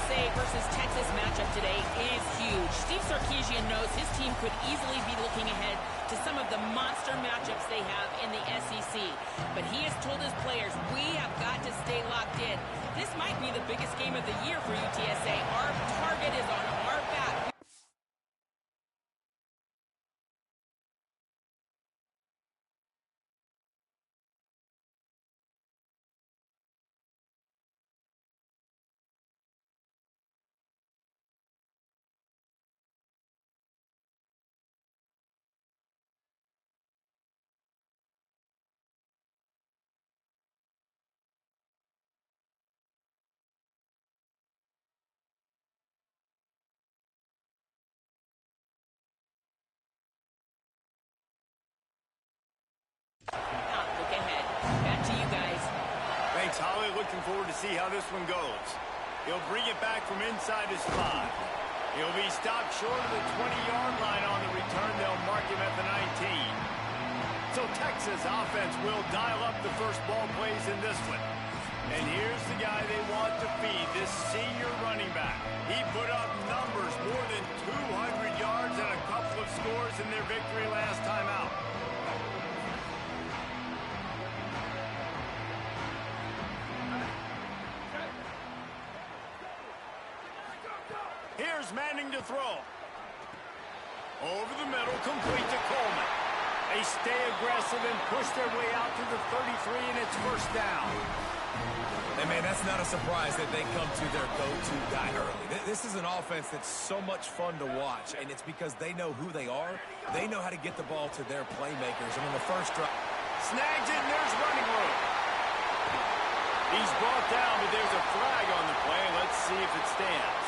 UTSA versus Texas matchup today is huge. Steve Sarkisian knows his team could easily be looking ahead to some of the monster matchups they have in the SEC. But he has told his players, we have got to stay locked in. This might be the biggest game of the year for UTSA. Our target is on our back. Look ahead. Back to you guys. Thanks, Holly. Looking forward to see how this one goes. He'll bring it back from inside his 5. He'll be stopped short of the 20-yard line on the return. They'll mark him at the 19. So Texas offense will dial up the first ball plays in this one. And here's the guy they want to feed, this senior running back. He put up numbers, more than 200 yards and a couple of scores in their victory last time out. Here's Manning to throw. Over the middle, complete to Coleman. They stay aggressive and push their way out to the 33, and it's first down. Hey, man, that's not a surprise that they come to their go-to guy early. This is an offense that's so much fun to watch, and it's because they know who they are. They know how to get the ball to their playmakers. And on the first drive, snags it, and there's running room. He's brought down, but there's a flag on the play. Let's see if it stands.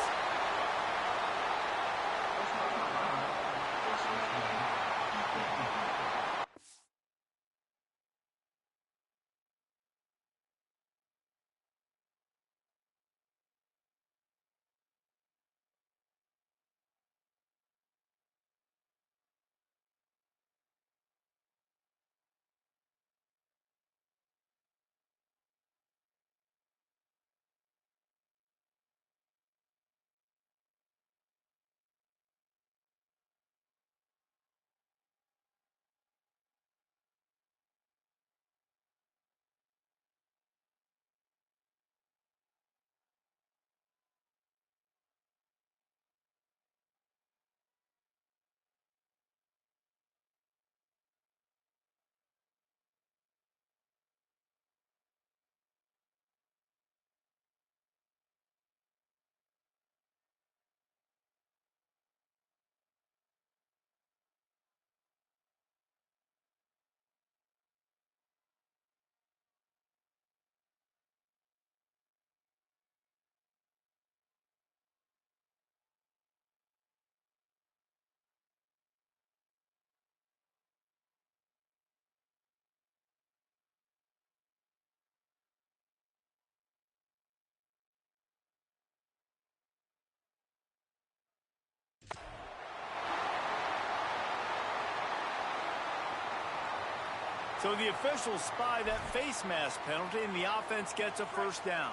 So the officials spy that face mask penalty, and the offense gets a first down.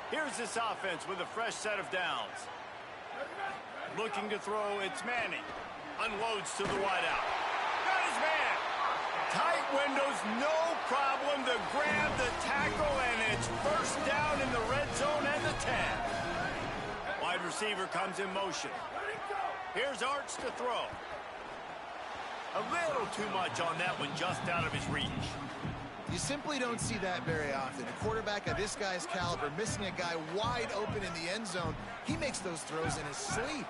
Here's this offense with a fresh set of downs. Looking to throw, it's Manning. Unloads to the wideout. Got his man. Tight windows, no problem to grab the tackle, and it's first down in the red zone and the 10. Wide receiver comes in motion. Here's Arch to throw. A little too much on that one, just out of his reach. You simply don't see that very often. A quarterback of this guy's caliber missing a guy wide open in the end zone. He makes those throws in his sleep.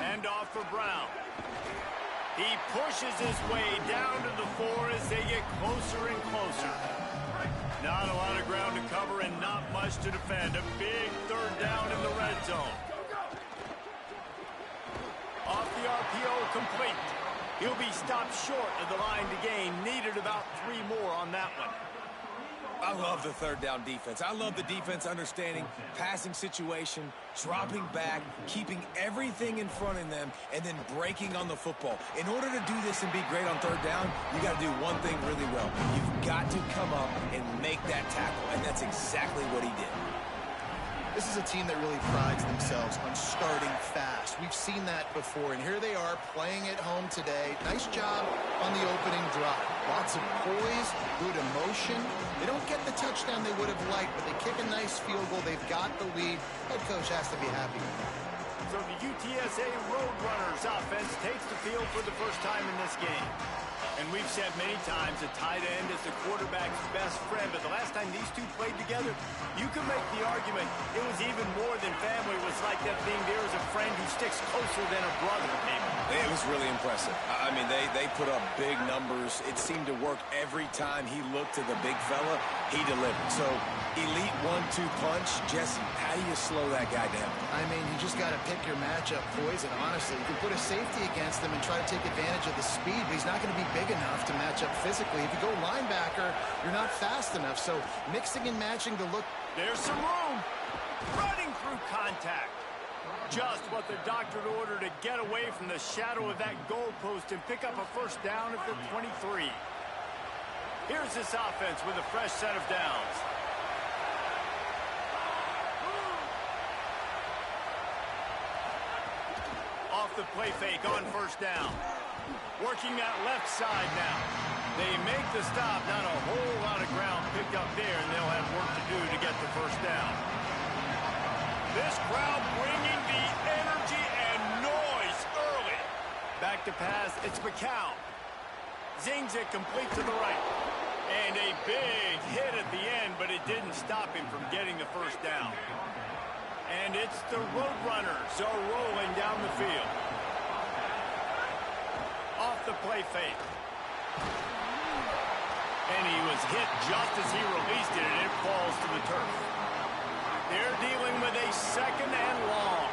Hand off for Brown. He pushes his way down to the 4 as they get closer and closer. Not a lot of ground to cover and not much to defend. A big third down in the red zone. Off the RPO, complete. He'll be stopped short of the line to gain. Needed about 3 more on that one. I love the third down defense. I love the defense understanding passing situation, dropping back, keeping everything in front of them, and then breaking on the football. In order to do this and be great on third down, you got to do one thing really well. You've got to come up and make that tackle, and that's exactly what he did. This is a team that really prides themselves on starting fast. We've seen that before, and here they are playing at home today. Nice job on the opening drive. Lots of poise, good emotion. They don't get the touchdown they would have liked, but they kick a nice field goal. They've got the lead. Head coach has to be happy with that. So the UTSA Roadrunners offense takes the field for the first time in this game. And we've said many times a tight end is the quarterback's best friend, but the last time these two played together, you can make the argument it was even more than family. It was like that being there as a friend who sticks closer than a brother, maybe. It was really impressive. I mean, they put up big numbers. It seemed to work every time he looked to the big fella. He delivered. So, elite 1-2 punch. Jesse, how do you slow that guy down? I mean, you just got to pick your matchup poison, honestly. You can put a safety against him and try to take advantage of the speed, but he's not going to be big enough to match up physically. If you go linebacker, you're not fast enough. So, mixing and matching the look. There's some room. Running through contact. Just what the doctor ordered to get away from the shadow of that goalpost and pick up a first down at the 23. Here's this offense with a fresh set of downs. Off the play fake on first down. Working that left side now. They make the stop. Not a whole lot of ground picked up there, and they'll have work to do to get the first down. This crowd bringing the energy and noise early. Back to pass, it's McCown. Zings it complete to the right. And a big hit at the end, but it didn't stop him from getting the first down. And it's the Roadrunners are rolling down the field. Off the play fake. And he was hit just as he released it, and it falls to the turf. They're dealing with a second and long.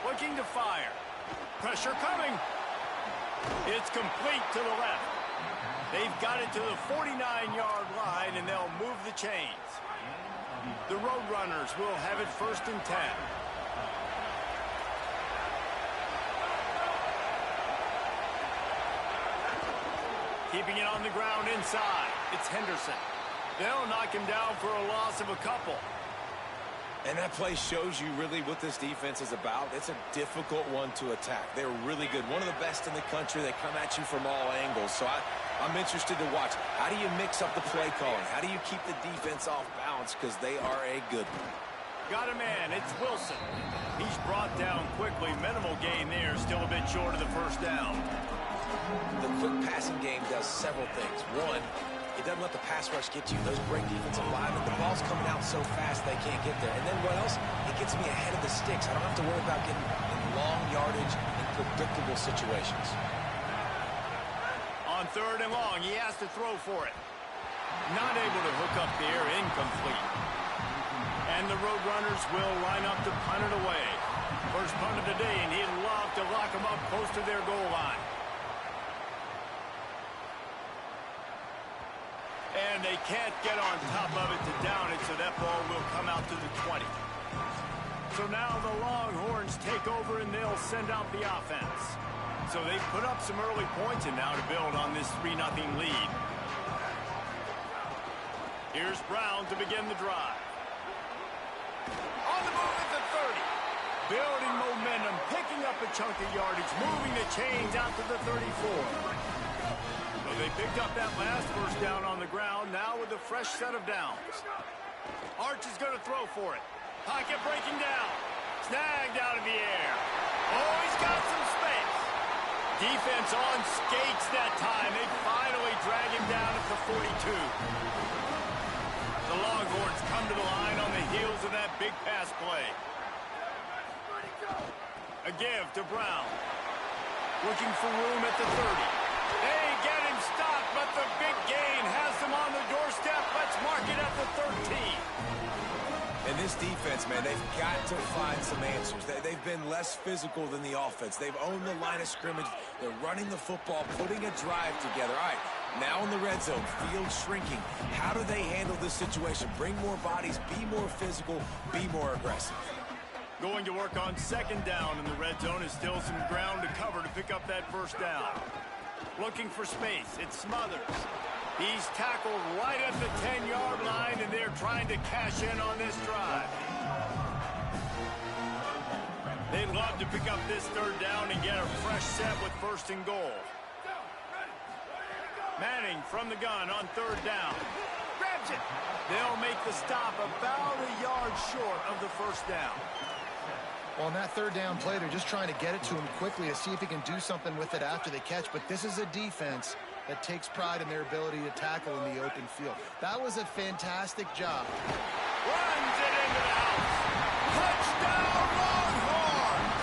Looking to fire. Pressure coming. It's complete to the left. They've got it to the 49-yard line, and they'll move the chains. The Roadrunners will have it 1st and 10. Keeping it on the ground inside. It's Henderson. They'll knock him down for a loss of a couple. And that play shows you really what this defense is about. It's a difficult one to attack. They're really good. One of the best in the country. They come at you from all angles. So I'm interested to watch. How do you mix up the play calling? How do you keep the defense off balance? Because they are a good one. Got a man. It's Wilson. He's brought down quickly. Minimal gain there. Still a bit short of the first down. The quick passing game does several things. One, it doesn't let the pass rush get you. Those break defensive linemen, the ball's coming out so fast they can't get there. And then what else? It gets me ahead of the sticks. I don't have to worry about getting in long yardage and predictable situations. On 3rd and long, he has to throw for it. Not able to hook up there, incomplete. And the Roadrunners will line up to punt it away. First punt of the day, and he'd love to lock them up close to their goal line. And they can't get on top of it to down it, so that ball will come out to the 20. So now the Longhorns take over, and they'll send out the offense. So they put up some early points, and now to build on this 3-0 lead. Here's Brown to begin the drive. On the move at the 30. Building momentum, picking up a chunk of yardage, moving the chains out to the 34. They picked up that last first down on the ground, now with a fresh set of downs. Arch is going to throw for it. Pocket breaking down. Snagged out of the air. Oh, he's got some space. Defense on skates that time. They finally drag him down at the 42. The Longhorns come to the line on the heels of that big pass play. A give to Brown. Looking for room at the 30. They get him stopped, but the big gain has them on the doorstep. Let's mark it at the 13. And this defense, man, they've got to find some answers. They've been less physical than the offense. They've owned the line of scrimmage. They're running the football, putting a drive together. All right, now in the red zone, field shrinking. How do they handle this situation? Bring more bodies, be more physical, be more aggressive. Going to work on second down in the red zone. Is still some ground to cover to pick up that first down. Looking for space. It's Smothers. He's tackled right at the 10-yard line, and they're trying to cash in on this drive. They'd love to pick up this third down and get a fresh set with first and goal. Manning from the gun on third down. Grabs it. They'll make the stop about a yard short of the first down. Well, on that third down play, they're just trying to get it to him quickly to see if he can do something with it after the catch. But this is a defense that takes pride in their ability to tackle in the open field. That was a fantastic job. Runs it into the house. Touchdown, Longhorns!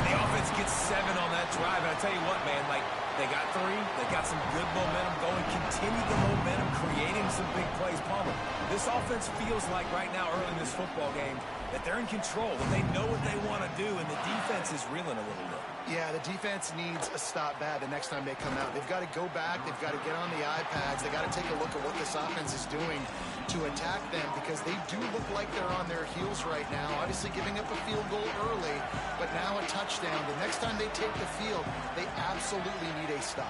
And the offense gets 7 on that drive. And I tell you what, man, like, they got 3. They got some good momentum going. Continue the momentum, creating some big plays. Palmer, this offense feels like right now, early in this football game, that they're in control, that they know what they want to do, and the defense is reeling a little bit. Yeah, the defense needs a stop bad the next time they come out. They've got to go back. They've got to get on the iPads. They've got to take a look at what this offense is doing to attack them, because they do look like they're on their heels right now. Obviously giving up a field goal early, but now a touchdown. The next time they take the field, they absolutely need a stop.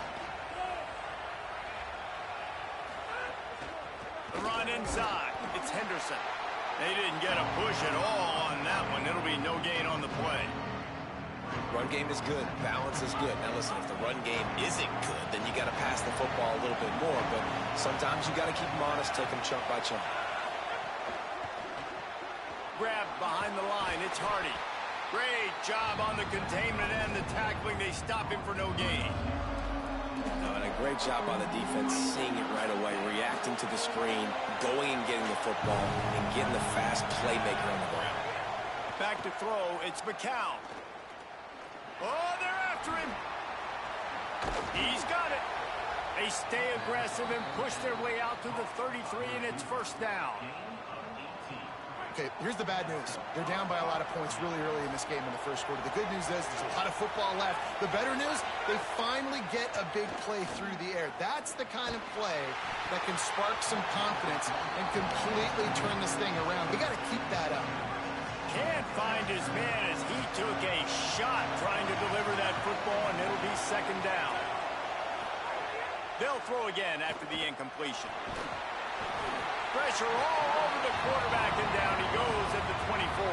The run inside. It's Henderson. They didn't get a push at all on that one. It'll be no gain on the play. Run game is good. Balance is good. Now listen, if the run game isn't good, then you got to pass the football a little bit more. But sometimes you got to keep them honest, take them chunk by chunk. Grabbed behind the line. It's Hardy. Great job on the containment and the tackling. They stop him for no gain. And a great job by the defense, seeing it right away, reacting to the screen, going and getting the football, and getting the fast playmaker on the ground. Back to throw. It's McCown. Oh, they're after him. He's got it. They stay aggressive and push their way out to the 33, and it's first down. Okay, here's the bad news. They're down by a lot of points really early in this game in the first quarter. The good news is there's a lot of football left. The better news, they finally get a big play through the air. That's the kind of play that can spark some confidence and completely turn this thing around. They got to keep that up. Can't find his man as he took a shot trying to deliver that football, and it'll be second down. They'll throw again after the incompletion. Pressure all over the quarterback, and down he goes at the 24.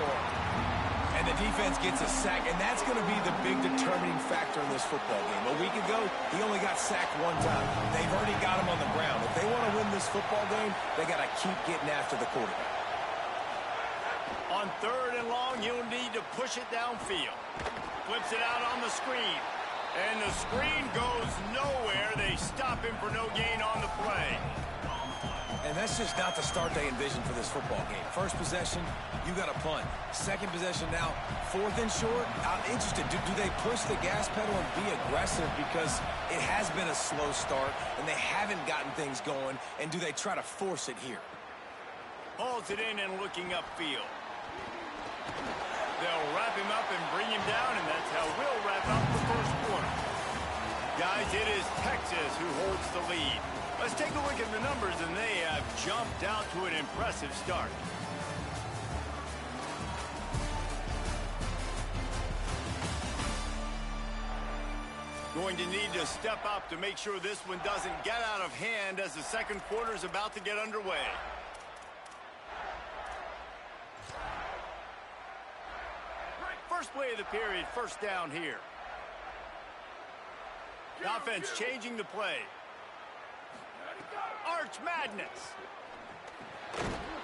And the defense gets a sack, and that's going to be the big determining factor in this football game. A week ago, he only got sacked 1 time. They've already got him on the ground. If they want to win this football game, they got to keep getting after the quarterback. On third and long, he'll need to push it downfield. Flips it out on the screen. And the screen goes nowhere. They stop him for no gain on the play. And that's just not the start they envisioned for this football game. First possession, you got a punt. Second possession now, 4th and short. I'm interested. Do they push the gas pedal and be aggressive, because it has been a slow start and they haven't gotten things going? And do they try to force it here? Hauls it in and looking upfield. They'll wrap him up and bring him down, and that's how we'll wrap up the first quarter. Guys, it is Texas who holds the lead. Let's take a look at the numbers, and they have jumped out to an impressive start. Going to need to step up to make sure this one doesn't get out of hand as the second quarter is about to get underway. First play of the period, first down here. The offense changing the play. Arch Madness.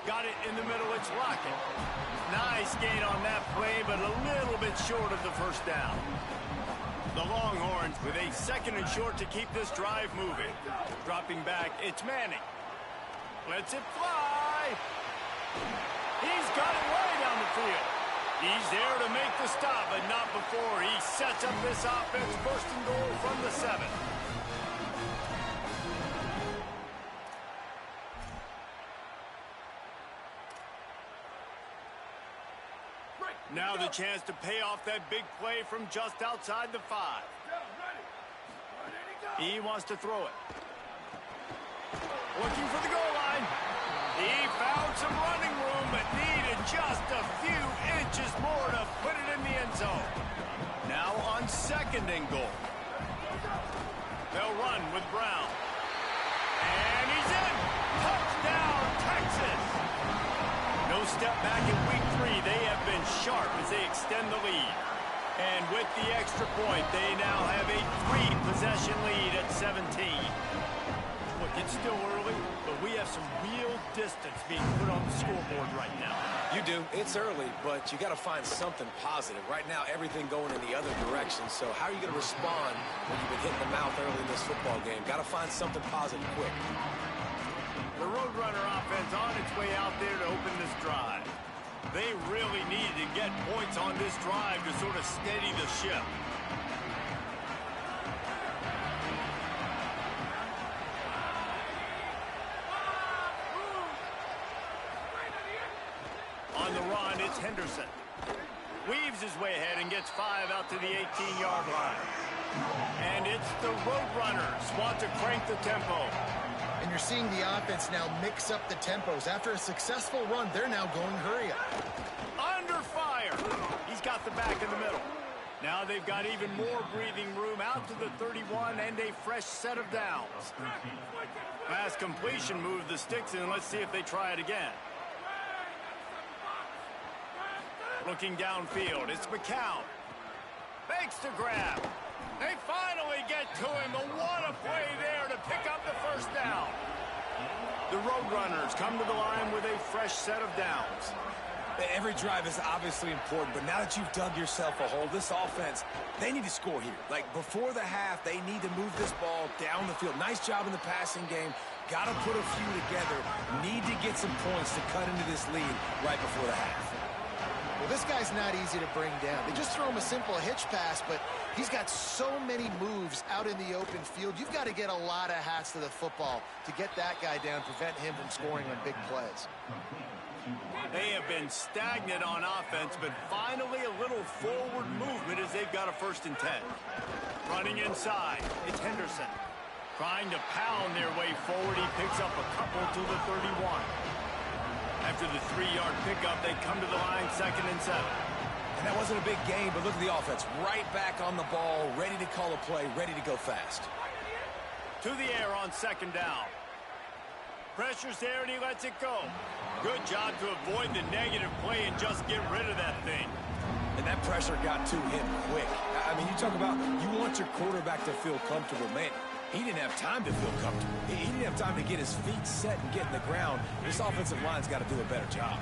Got it in the middle, it's Lockett. Nice gain on that play, but a little bit short of the first down. The Longhorns with a second and short to keep this drive moving. Dropping back, it's Manning. Lets it fly. He's got it way down the field. He's there to make the stop, but not before he sets up this offense first and goal from the 7. Now the chance to pay off that big play from just outside the 5. He wants to throw it. Looking for the goal line. He found some running room, but needed just a few step back in week 3, they have been sharp as they extend the lead. And with the extra point, they now have a 3-possession lead at 17. Look, it's still early, but we have some real distance being put on the scoreboard right now. You do. It's early, but you got to find something positive. Right now, everything going in the other direction. So how are you going to respond when you've been hitting the mouth early in this football game? Got to find something positive quick. The Roadrunner offense on its way out there to open this drive. They really needed to get points on this drive to sort of steady the ship. On the run, it's Henderson. Weaves his way ahead and gets 5 out to the 18-yard line. And it's the Roadrunners want to crank the tempo. And you're seeing the offense now mix up the tempos. After a successful run, they're now going hurry up. Under fire. He's got the back in the middle. Now they've got even more breathing room out to the 31 and a fresh set of downs. Pass completion moved the sticks in. Let's see if they try it again. Looking downfield, it's McCown. Fakes to grab. They finally get to him, but what a play there to pick up the first down. The Roadrunners come to the line with a fresh set of downs. Every drive is obviously important, but now that you've dug yourself a hole, this offense, they need to score here. Like, before the half, they need to move this ball down the field. Nice job in the passing game. Got to put a few together. Need to get some points to cut into this lead right before the half. Well, this guy's not easy to bring down. They just throw him a simple hitch pass, but he's got so many moves out in the open field. You've got to get a lot of hats to the football to get that guy down, prevent him from scoring on big plays. They have been stagnant on offense, but finally a little forward movement as they've got a 1st and 10. Running inside, it's Henderson. Trying to pound their way forward, he picks up a couple to the 31. After the 3-yard pickup, they come to the line 2nd and 7. And that wasn't a big gain, but look at the offense. Right back on the ball, ready to call a play, ready to go fast. To the air on 2nd down. Pressure's there, and he lets it go. Good job to avoid the negative play and just get rid of that thing. And that pressure got to him quick. I mean, you talk about you want your quarterback to feel comfortable. Man, he didn't have time to feel comfortable. He didn't have time to get his feet set and get in the ground. This offensive line's got to do a better job.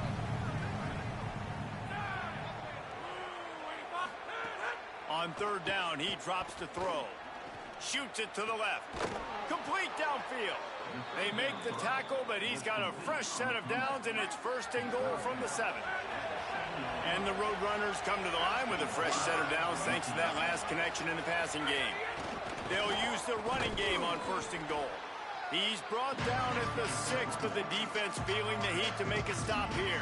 On 3rd down, he drops to throw. Shoots it to the left. Complete downfield. They make the tackle, but he's got a fresh set of downs, and it's 1st and goal from the 7. And the Roadrunners come to the line with a fresh set of downs thanks to that last connection in the passing game. They'll use the running game on 1st and goal. He's brought down at the 6, but the defense feeling the heat to make a stop here.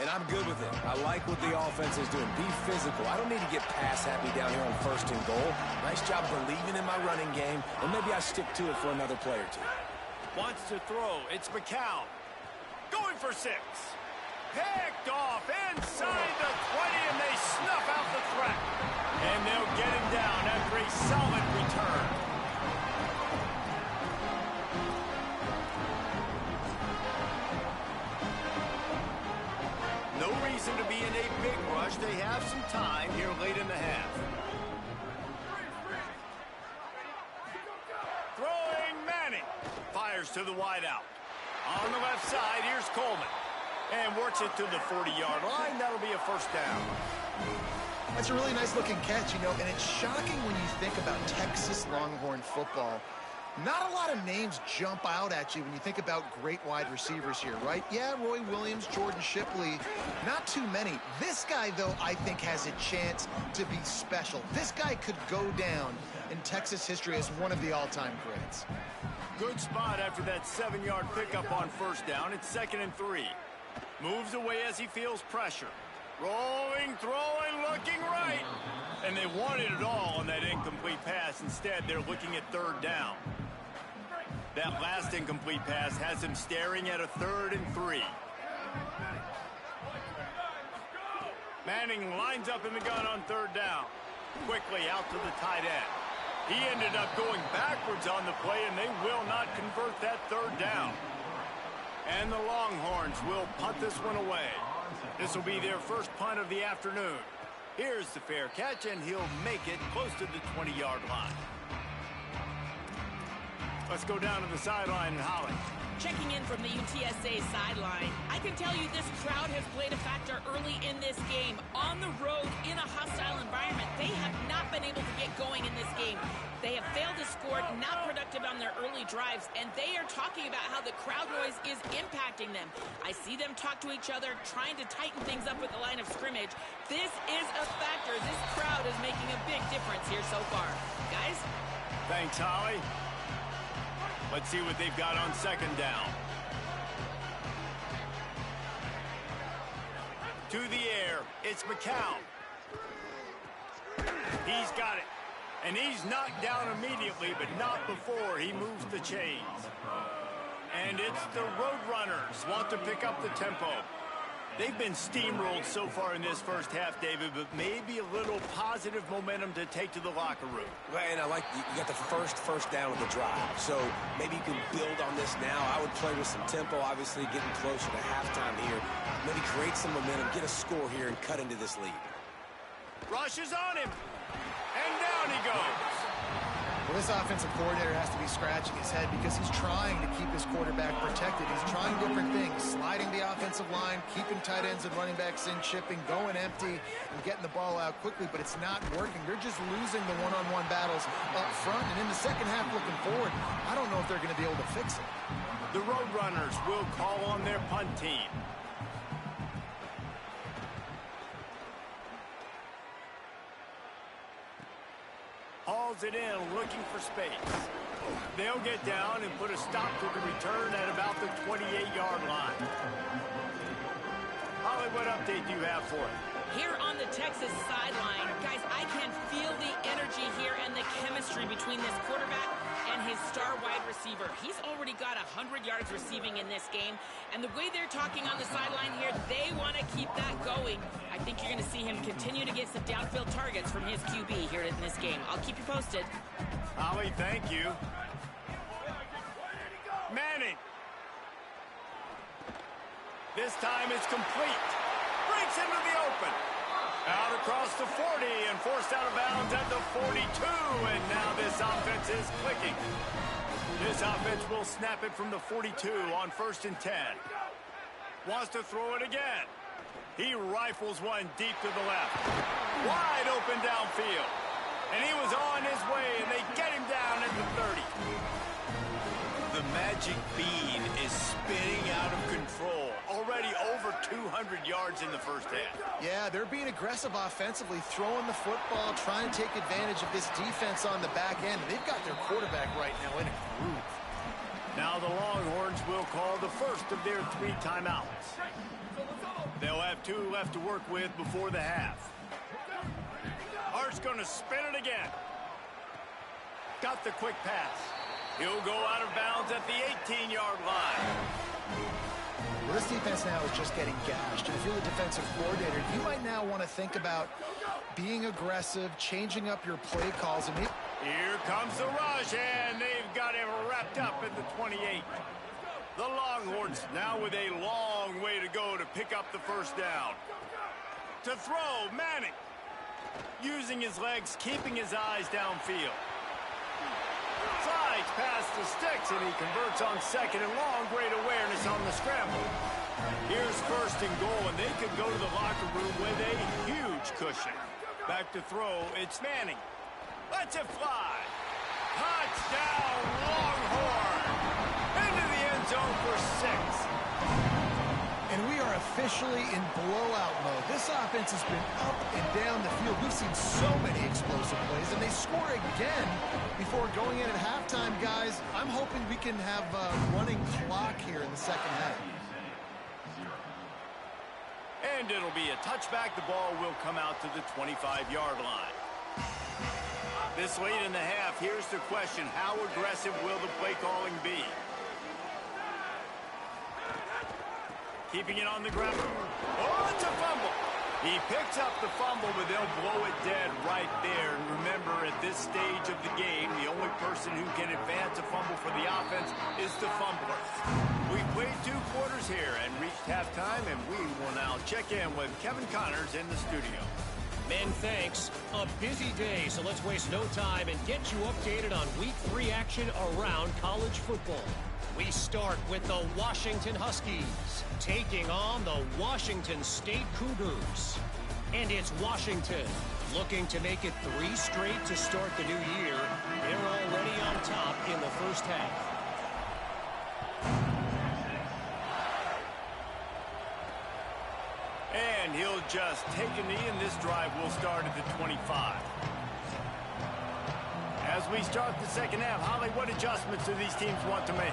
And I'm good with it. I like what the offense is doing. Be physical. I don't need to get pass happy down here on 1st and goal. Nice job believing in my running game, and maybe I stick to it for another play or two. Wants to throw. It's McCown. Going for 6. Picked off inside the 20, and they snuff out the threat. And they'll get him down after a solid return. No reason to be in a big rush. They have some time here late in the half. Throwing Manning. Fires to the wideout. On the left side, here's Coleman. And works it to the 40-yard line. That'll be a 1st down. That's a really nice-looking catch, you know, and it's shocking when you think about Texas Longhorn football. Not a lot of names jump out at you when you think about great wide receivers here, right? Yeah, Roy Williams, Jordan Shipley, not too many. This guy, though, I think has a chance to be special. This guy could go down in Texas history as one of the all-time greats. Good spot after that 7-yard pickup on 1st down. It's 2nd and 3. Moves away as he feels pressure. Rolling, throwing, looking right. And they wanted it all on that incomplete pass. Instead, they're looking at 3rd down. That last incomplete pass has him staring at a 3rd and 3. Manning lines up in the gun on 3rd down. Quickly out to the tight end. He ended up going backwards on the play, and they will not convert that 3rd down. And the Longhorns will punt this one away. This will be their first punt of the afternoon. Here's the fair catch, and he'll make it close to the 20-yard line. Let's go down to the sideline and Holly. Checking in from the UTSA sideline, I can tell you this crowd has played a factor early in this game. On the road, in a hostile environment, they have not been able to get going in this game. They have failed to score, not productive on their early drives, and they are talking about how the crowd noise is impacting them. I see them talk to each other, trying to tighten things up at the line of scrimmage. This is a factor. This crowd is making a big difference here so far. Guys? Thanks, Holly. Let's see what they've got on second down. To the air, it's McCown. He's got it. And he's knocked down immediately, but not before he moves the chains. And it's the Roadrunners want to pick up the tempo. They've been steamrolled so far in this first half, David, but maybe a little positive momentum to take to the locker room. Well, and I like you got the first down of the drive, so maybe you can build on this now. I would play with some tempo, obviously getting closer to halftime here. Maybe create some momentum, get a score here, and cut into this lead. Rush is on him, and down he goes. Well, this offensive coordinator has to be scratching his head because he's trying to keep his quarterback protected. He's trying different things, sliding the offensive line, keeping tight ends and running backs in, chipping, going empty, and getting the ball out quickly, but it's not working. They're just losing the one-on-one battles up front, and in the second half looking forward, I don't know if they're going to be able to fix it. The Roadrunners will call on their punt team. Hauls it in, looking for space. They'll get down and put a stop to the return at about the 28-yard line. Holly, what update do you have for it? Here on the Texas sideline, guys, I can feel the energy here and the chemistry between this quarterback and his star wide receiver. He's already got 100 yards receiving in this game, and the way they're talking on the sideline here, they want to keep that going. I think you're going to see him continue to get some downfield targets from his QB here in this game. I'll keep you posted. Holly, thank you. Manning. This time it's complete. Breaks into the open. Out across the 40 and forced out of bounds at the 42. And now this offense is clicking. This offense will snap it from the 42 on 1st and 10. Wants to throw it again. He rifles one deep to the left. Wide open downfield. And he was on his way, and they get him down at the 30. The magic bean is spinning out of control. Already over 200 yards in the first half. Yeah, they're being aggressive offensively, throwing the football, trying to take advantage of this defense on the back end. They've got their quarterback right now in a groove. Now the Longhorns will call the first of their 3 timeouts. They'll have 2 left to work with before the half. Hart's going to spin it again. Got the quick pass. He'll go out of bounds at the 18-yard line. Well, this defense now is just getting gashed. And if you're the defensive coordinator, you might now want to think about being aggressive, changing up your play calls. And here comes the rush, and they've got him wrapped up at the 28. The Longhorns now with a long way to go to pick up the first down. To throw, Manning. Using his legs, keeping his eyes downfield. Slides past the sticks, and he converts on 2nd and long. Great awareness on the scramble. Here's 1st and goal, and they could go to the locker room with a huge cushion. Back to throw, it's Manning. Lets it fly. Touchdown, Longhorn. Into the end zone for 6. And we are officially in blowout mode. This offense has been up and down the field. We've seen so many explosive plays, and they score again before going in at halftime, guys. I'm hoping we can have a running clock here in the second half. And it'll be a touchback. The ball will come out to the 25-yard line. This late in the half, here's the question. How aggressive will the play calling be? Keeping it on the ground. Oh, it's a fumble. He picks up the fumble, but they'll blow it dead right there. And remember, at this stage of the game, the only person who can advance a fumble for the offense is the fumbler. We've Played 2 quarters here and reached halftime, and we will now check in with Kevin Connors in the studio. Men, thanks. A busy day, so let's waste no time and get you updated on Week 3 action around college football. We start with the Washington Huskies taking on the Washington State Cougars. And it's Washington looking to make it 3 straight to start the new year. They're already on top in the first half. And he'll just take a knee, and this drive will start at the 25. As we start the second half, Holly, what adjustments do these teams want to make?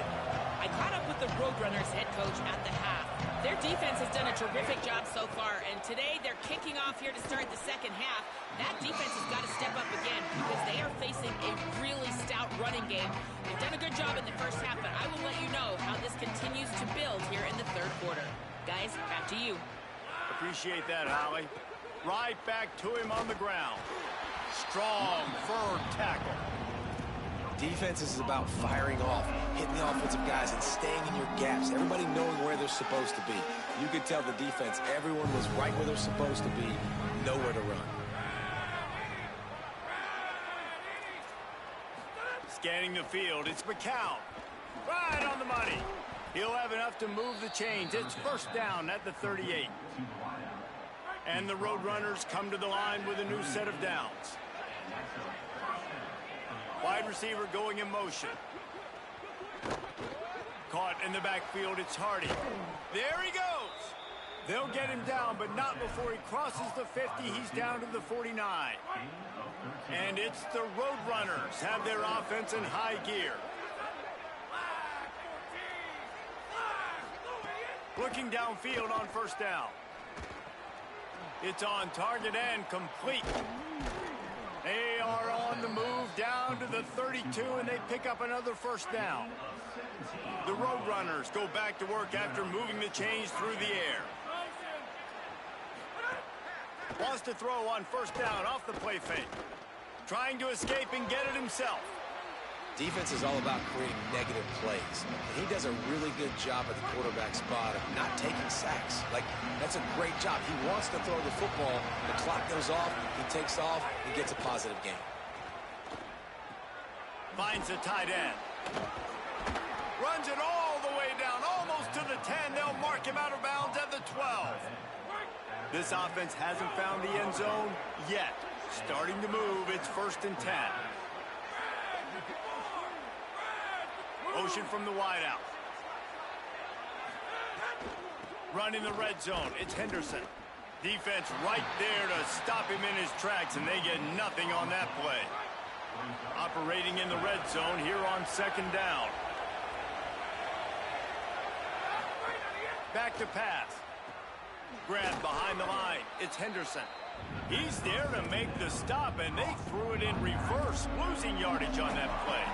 I caught up with the Roadrunners head coach at the half. Their defense has done a terrific job so far, and today they're kicking off here to start the second half. That defense has got to step up again because they are facing a really stout running game. They've done a good job in the first half, but I will let you know how this continues to build here in the third quarter. Guys, back to you. Appreciate that, Holly. Right back to him on the ground. Strong, firm tackle. Defense is about firing off, hitting the offensive guys, and staying in your gaps. Everybody knowing where they're supposed to be. You could tell the defense, everyone was right where they're supposed to be, nowhere to run. Scanning the field, it's McCown. Right on the money. He'll have enough to move the chains. It's first down at the 38. And the Roadrunners come to the line with a new set of downs. Wide receiver going in motion. Caught in the backfield, it's Hardy. There he goes. They'll get him down, but not before he crosses the 50. He's down to the 49. And it's the Roadrunners have their offense in high gear. Looking downfield on first down. It's on target and complete. They are on the move down to the 32, and they pick up another first down. The Roadrunners go back to work after moving the chains through the air. Wants to throw on first down off the play fake. Trying to escape and get it himself. Defense is all about creating negative plays. And he does a really good job at the quarterback spot of not taking sacks. That's a great job. He wants to throw the football. The clock goes off. He takes off and gets a positive gain. Finds a tight end. Runs it all the way down, almost to the 10. They'll mark him out of bounds at the 12. This offense hasn't found the end zone yet. Starting to move. It's first and 10. Motion from the wideout. Running the red zone. It's Henderson. Defense right there to stop him in his tracks, and they get nothing on that play. Operating in the red zone here on second down. Back to pass. Grab behind the line. It's Henderson. He's there to make the stop, and they threw it in reverse, losing yardage on that play.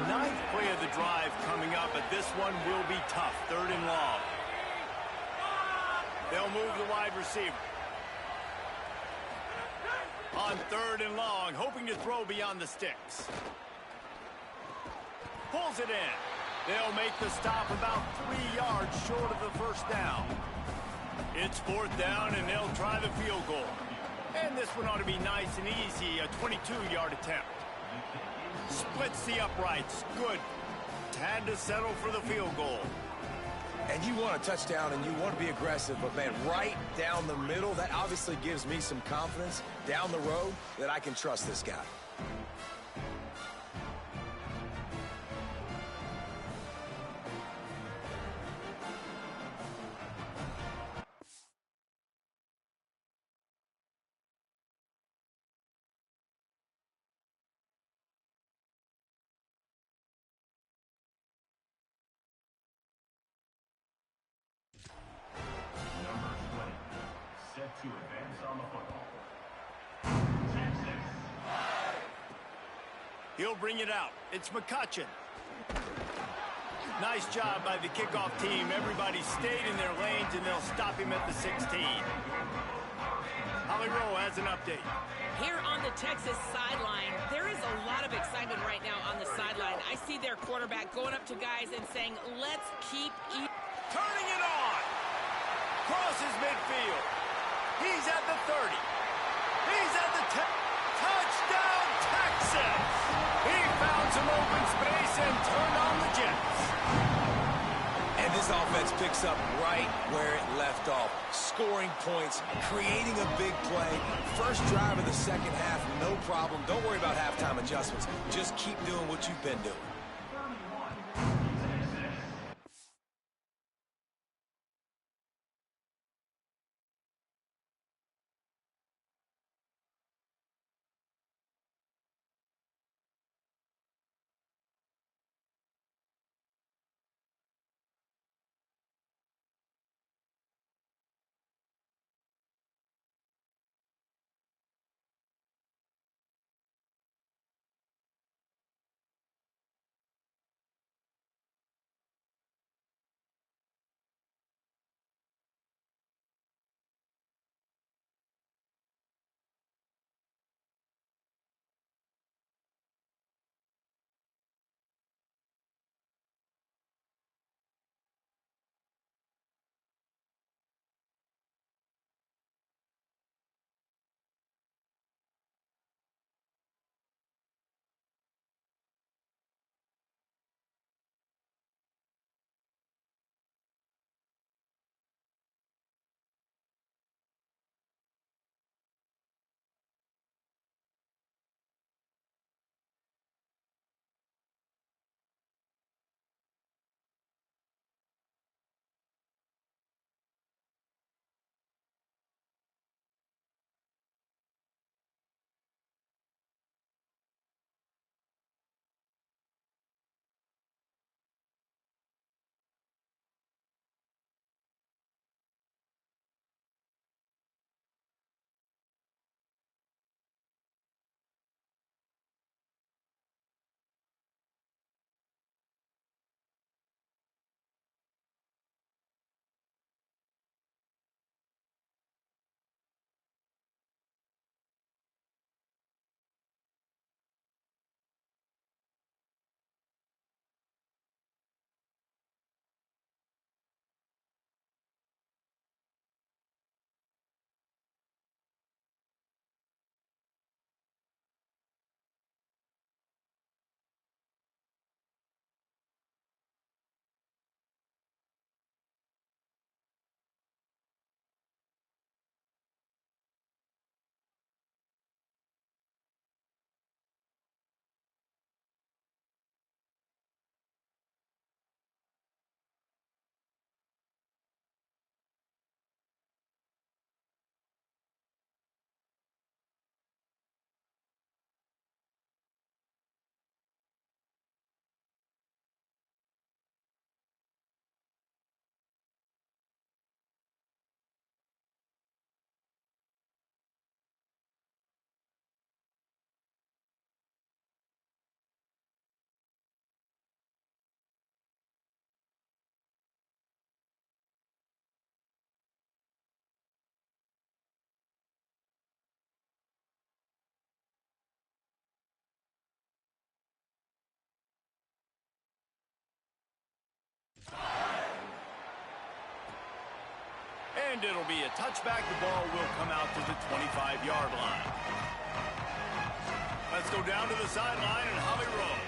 Ninth play of the drive coming up, but this one will be tough. Third and long. They'll move the wide receiver. On third and long, hoping to throw beyond the sticks. Pulls it in. They'll make the stop about 3 yards short of the first down. It's fourth down, and they'll try the field goal. And this one ought to be nice and easy, a 22-yard attempt. Splits the uprights. Good. Had to settle for the field goal. And you want a touchdown, and you want to be aggressive, but, man, right down the middle, that obviously gives me some confidence down the road that I can trust this guy. To advance on the football. He'll bring it out. It's McCutcheon. Nice job by the kickoff team. Everybody stayed in their lanes, and they'll stop him at the 16. Holly Rowe has an update. Here on the Texas sideline, there is a lot of excitement right now on the sideline. I see their quarterback going up to guys and saying, let's keep eating. Turning it on. Crosses midfield. He's at the 30. He's at the 10. Touchdown, Texas! He found some open space and turned on the Jets. And this offense picks up right where it left off. Scoring points, creating a big play. First drive of the second half, no problem. Don't worry about halftime adjustments. Just keep doing what you've been doing. And it'll be a touchback. The ball will come out to the 25-yard line. Let's go down to the sideline and Holly Rowe.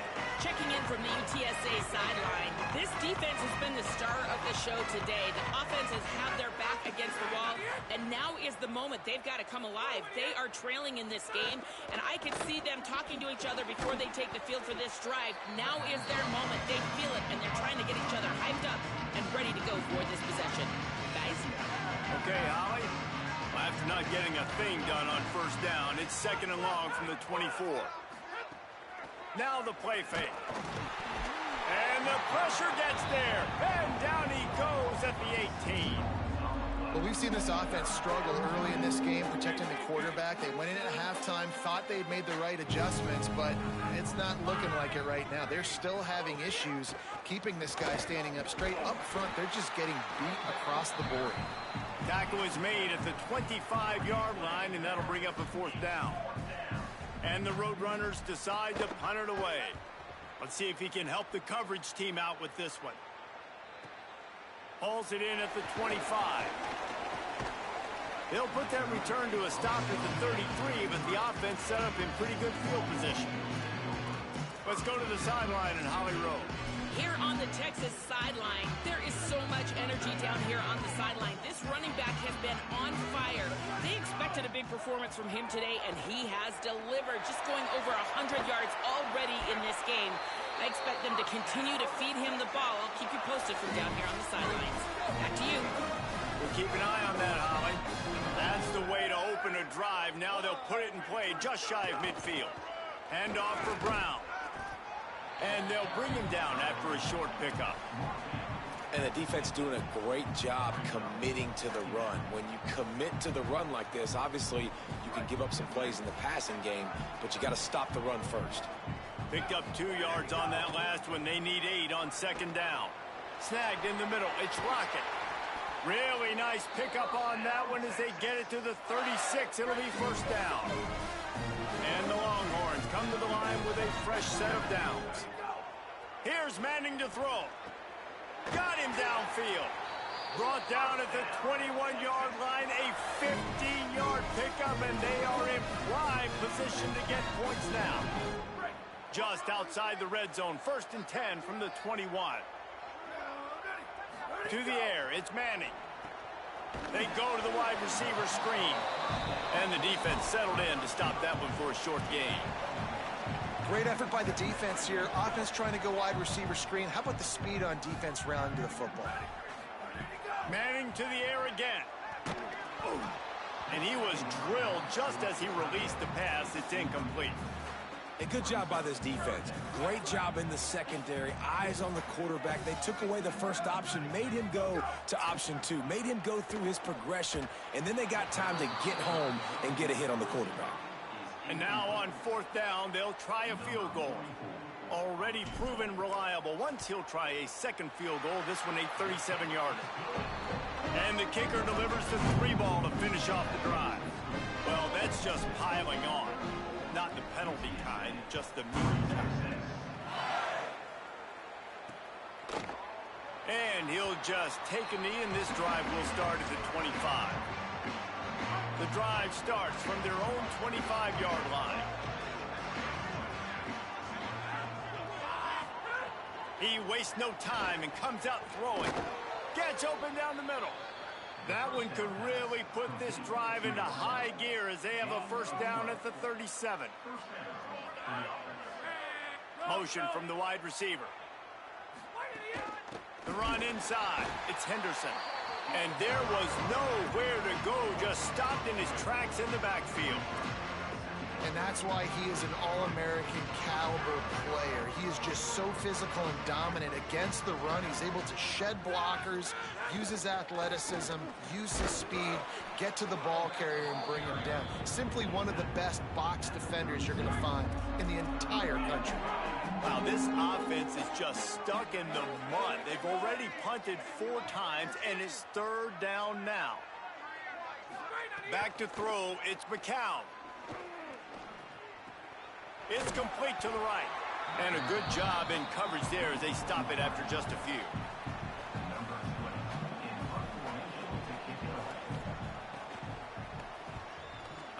Checking in from the UTSA sideline, this defense has been the star of the show today. The offense has had their back against the wall, and now is the moment. They've got to come alive. They are trailing in this game, and I can see them talking to each other before they take the field for this drive. Now is their moment. They feel it, and they're trying to get each other hyped up and ready to go for this possession. Guys? Okay, Holly. After not getting a thing done on first down, it's 2nd and long from the 24. Now the play fake. And the pressure gets there. And down he goes at the 18. Well, we've seen this offense struggle early in this game, protecting the quarterback. They went in at halftime, thought they'd made the right adjustments, but it's not looking like it right now. They're still having issues keeping this guy standing up straight. Up front, they're just getting beat across the board. Tackle is made at the 25-yard line, and that'll bring up a 4th down. And the Roadrunners decide to punt it away. Let's see if he can help the coverage team out with this one. Hauls it in at the 25. They'll put that return to a stop at the 33, but the offense set up in pretty good field position. Let's go to the sideline in Holly Rowe. Here on the Texas sideline, there is so much energy down here on the sideline. This running back has been on fire. They expected a big performance from him today, and he has delivered, just going over 100 yards already in this game. I expect them to continue to feed him the ball. I'll keep you posted from down here on the sidelines. Back to you. We'll keep an eye on that, Holly. That's the way to open a drive. Now they'll put it in play just shy of midfield. Hand off for Brown. And they'll bring him down after a short pickup. And the defense doing a great job committing to the run. When you commit to the run like this, obviously you can give up some plays in the passing game, but you got to stop the run first. Picked up 2 yards on that last one. They need 8 on 2nd down. Snagged in the middle. It's Rocket. Really nice pickup on that one as they get it to the 36. It'll be 1st down. And the Longhorns come to the line with a fresh set of downs. Here's Manning to throw. Got him downfield. Brought down at the 21-yard line. A 15-yard pickup, and they are in prime position to get points now. Just outside the red zone. 1st and 10 from the 21. To the air. It's Manning. They go to the wide receiver screen. And the defense settled in to stop that one for a short gain. Great effort by the defense here. Offense trying to go wide receiver screen. How about the speed on defense rounding to the football? Manning to the air again. And he was drilled just as he released the pass. It's incomplete. A good job by this defense. Great job in the secondary. Eyes on the quarterback. They took away the first option, made him go to option 2, made him go through his progression, and then they got time to get home and get a hit on the quarterback. And now on 4th down, they'll try a field goal. Already proven reliable. Once he'll try a 2nd field goal, this one a 37-yarder. And the kicker delivers the 3 ball to finish off the drive. Well, that's just piling on. Not the penalty kind, just the mean kind. And he'll just take a knee, and this drive will start at the 25. The drive starts from their own 25-yard line. He wastes no time and comes out throwing. Gets open down the middle. That one could really put this drive into high gear as they have a 1st down at the 37. Motion from the wide receiver. The run inside. It's Henderson. And there was nowhere to go, just stopped in his tracks in the backfield. And that's why he is an All-American caliber player. He is just so physical and dominant against the run. He's able to shed blockers, use his athleticism, use his speed, get to the ball carrier and bring him down. Simply one of the best box defenders you're going to find in the entire country. Wow, this offense is just stuck in the mud. They've already punted 4 times, and it's 3rd down now. Back to throw, it's McCown. It's complete to the right. And a good job in coverage there as they stop it after just a few.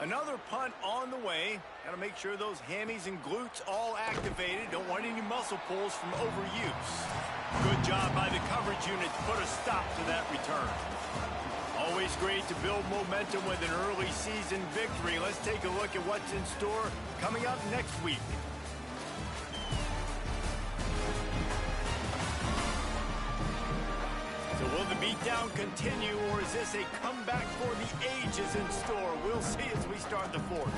Another punt on the way. Got to make sure those hammies and glutes all activated. Don't want any muscle pulls from overuse. Good job by the coverage unit to put a stop to that return. Always great to build momentum with an early season victory. Let's take a look at what's in store coming up next week. So will the beatdown continue, or is this a comeback for the ages in store? We'll see as we start the 4th.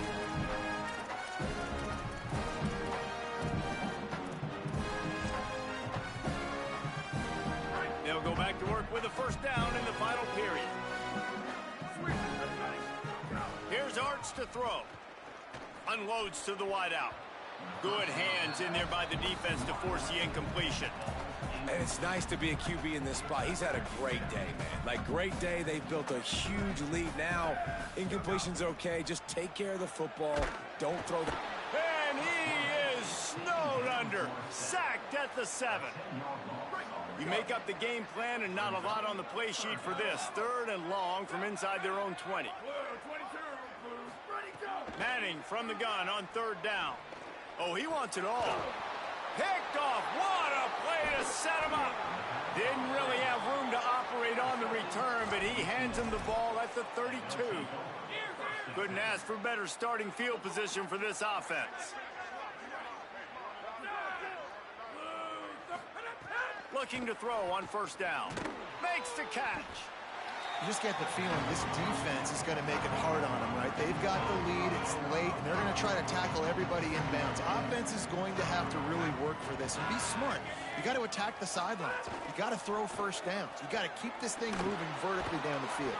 They'll go back to work with a 1st down in the final period. Here's Arts to throw. Unloads to the wideout. Good hands in there by the defense to force the incompletion. And it's nice to be a QB in this spot. He's had a great day, man. Like, great day. They've built a huge lead now. Incompletion's okay. Just take care of the football. Don't throw the... And he is snowed under. Sacked at the 7. You make up the game plan and not a lot on the play sheet for this. 3rd and long from inside their own 20. Manning from the gun on 3rd down. Oh, he wants it all. Picked off. What a play to set him up. Didn't really have room to operate on the return, but he hands him the ball at the 32. Couldn't ask for better starting field position for this offense. Looking to throw on 1st down. Makes the catch. You just get the feeling this defense is going to make it hard on them, right? They've got the lead, it's late, and they're going to try to tackle everybody inbounds. Offense is going to have to really work for this and be smart. You got to attack the sidelines. You got to throw 1st downs. You got to keep this thing moving vertically down the field.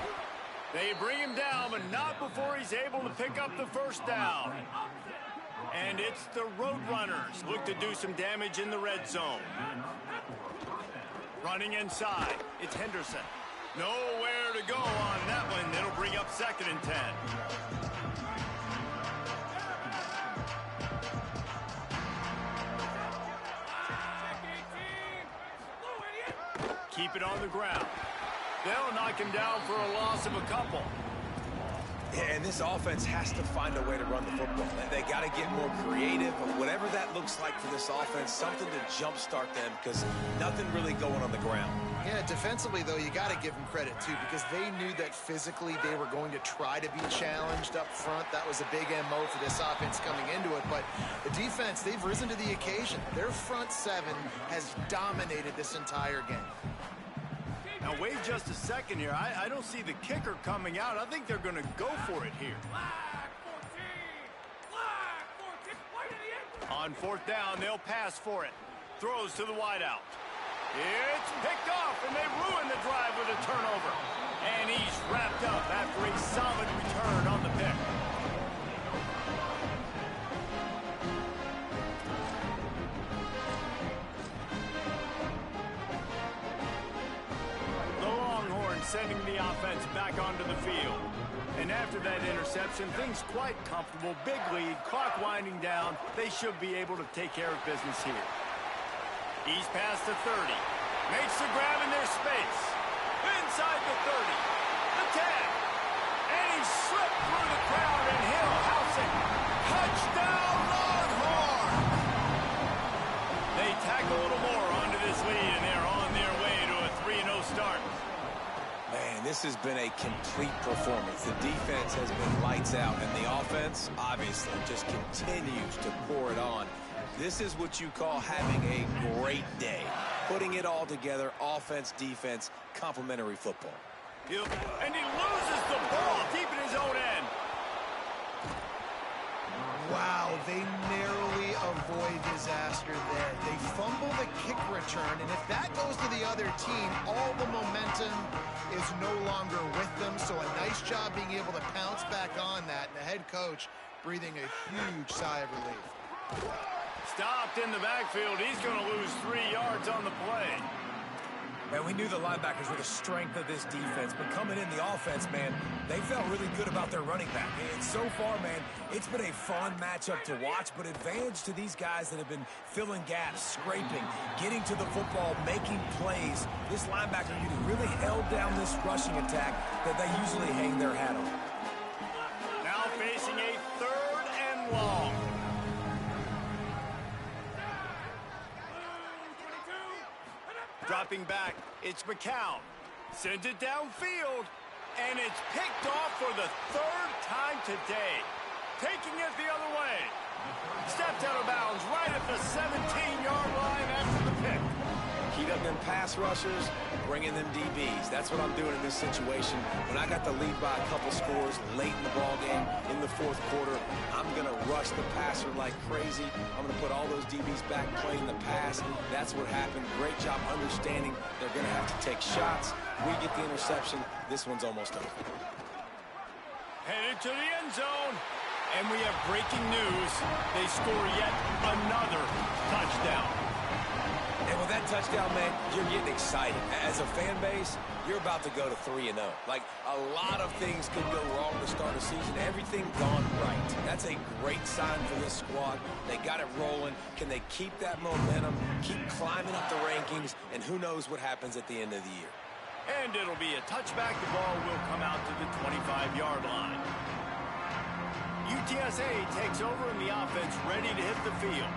They bring him down, but not before he's able to pick up the 1st down. And it's the Roadrunners. Look to do some damage in the red zone. Running inside, it's Henderson. Nowhere to go on that one. It'll bring up 2nd and 10. Keep it on the ground. They'll knock him down for a loss of a couple. And this offense has to find a way to run the football. They got to get more creative, but whatever that looks like for this offense, something to jumpstart them because nothing really going on the ground. Yeah, defensively, though, you got to give them credit, too, because they knew that physically they were going to try to be challenged up front. That was a big MO for this offense coming into it. But the defense, they've risen to the occasion. Their front 7 has dominated this entire game. Now, wait just a second here. I don't see the kicker coming out. I think they're going to go for it here. On 4th down, they'll pass for it. Throws to the wideout. It's picked off, and they ruin the drive with a turnover. And he's wrapped up after a solid return on the pick. Sending the offense back onto the field. And after that interception, things quite comfortable. Big lead, clock winding down. They should be able to take care of business here. He's past the 30. Makes the grab in their space. Inside the 30. The 10. And he slipped through the crowd, and Hill house it. Touchdown, Longhorn! They tack a little more onto this lead, and they're on their way to a 3-0 start. Man, this has been a complete performance. The defense has been lights out, and the offense, obviously, just continues to pour it on. This is what you call having a great day. Putting it all together, offense, defense, complementary football. And he loses the ball deep in his own end. Wow, they narrowly avoid disaster there. They fumble the kick return, and if that goes to the other team, all the momentum is no longer with them. So a nice job being able to pounce back on that, and the head coach breathing a huge sigh of relief. Stopped in the backfield. He's going to lose 3 yards on the play. Man, we knew the linebackers were the strength of this defense, but coming in the offense, man, they felt really good about their running back. And so far, man, it's been a fun matchup to watch, but advantage to these guys that have been filling gaps, scraping, getting to the football, making plays. This linebacker unit really held down this rushing attack that they usually hang their hat on. Now facing a 3rd and long. Dropping back, it's McCown. Sends it downfield, and it's picked off for the 3rd time today. Taking it the other way. Stepped out of bounds right at the 17-yard line after the pick. Heat up them pass rushers, bringing them DBs. That's what I'm doing in this situation. When I got the lead by a couple scores late in the ballgame, in the 4th quarter, I'm going to rush the passer like crazy. I'm going to put all those DBs back playing the pass. That's what happened. Great job understanding they're going to have to take shots. We get the interception. This one's almost over. Headed to the end zone. And we have breaking news. They score yet another touchdown. And with that touchdown, man, you're getting excited. As a fan base, you're about to go to 3-0. Like, a lot of things could go wrong to start a season. Everything gone right. That's a great sign for this squad. They got it rolling. Can they keep that momentum, keep climbing up the rankings, and who knows what happens at the end of the year. And it'll be a touchback. The ball will come out to the 25-yard line. UTSA takes over in the offense, ready to hit the field.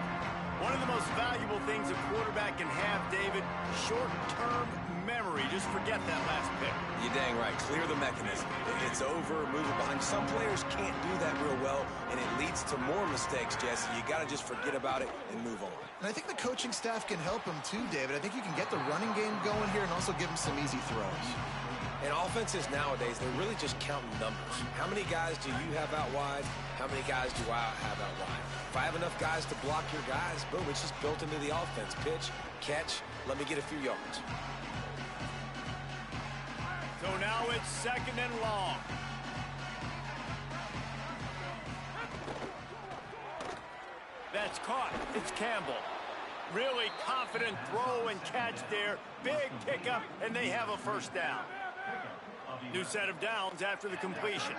One of the most valuable things a quarterback can have, David, short-term memory. Just forget that last pick. You're dang right. Clear the mechanism. It's over, move it behind. Some players can't do that real well, and it leads to more mistakes, Jesse. You got to just forget about it and move on. And I think the coaching staff can help him too, David. I think you can get the running game going here and also give him some easy throws. And offenses nowadays, they're really just counting numbers. How many guys do you have out wide? How many guys do I have out wide? If I have enough guys to block your guys, boom, it's just built into the offense. Pitch, catch, let me get a few yards. So now it's 2nd and long. That's caught. It's Campbell. Really confident throw and catch there. Big pickup, and they have a first down. New set of downs after the completion.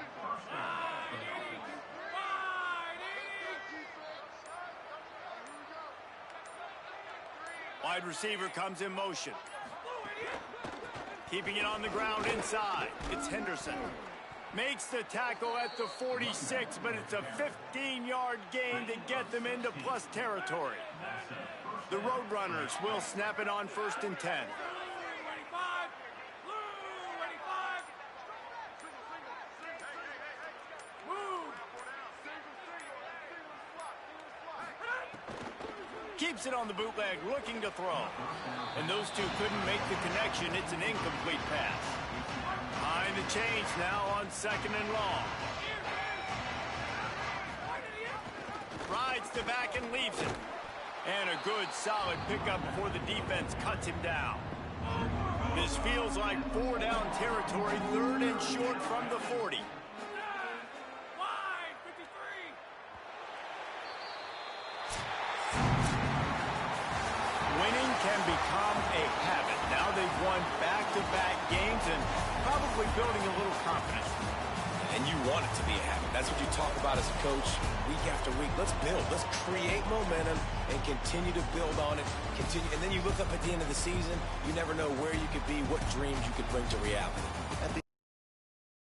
Wide receiver comes in motion. Keeping it on the ground inside. It's Henderson. Makes the tackle at the 46, but it's a 15-yard gain to get them into plus territory. The Roadrunners will snap it on 1st and 10. Keeps it on the bootleg, looking to throw. And those two couldn't make the connection. It's an incomplete pass. Behind the chains now on 2nd and long. Rides the back and leaves it. And a good, solid pickup before the defense cuts him down. This feels like 4-down territory, 3rd and short from the 40. Winning can become a habit. Now they've won back-to-back games and probably building a little confidence. And you want it to be a habit. That's what you talk about as a coach week after week. Let's build. Let's create momentum and continue to build on it. And then you look up at the end of the season, you never know where you could be, what dreams you could bring to reality.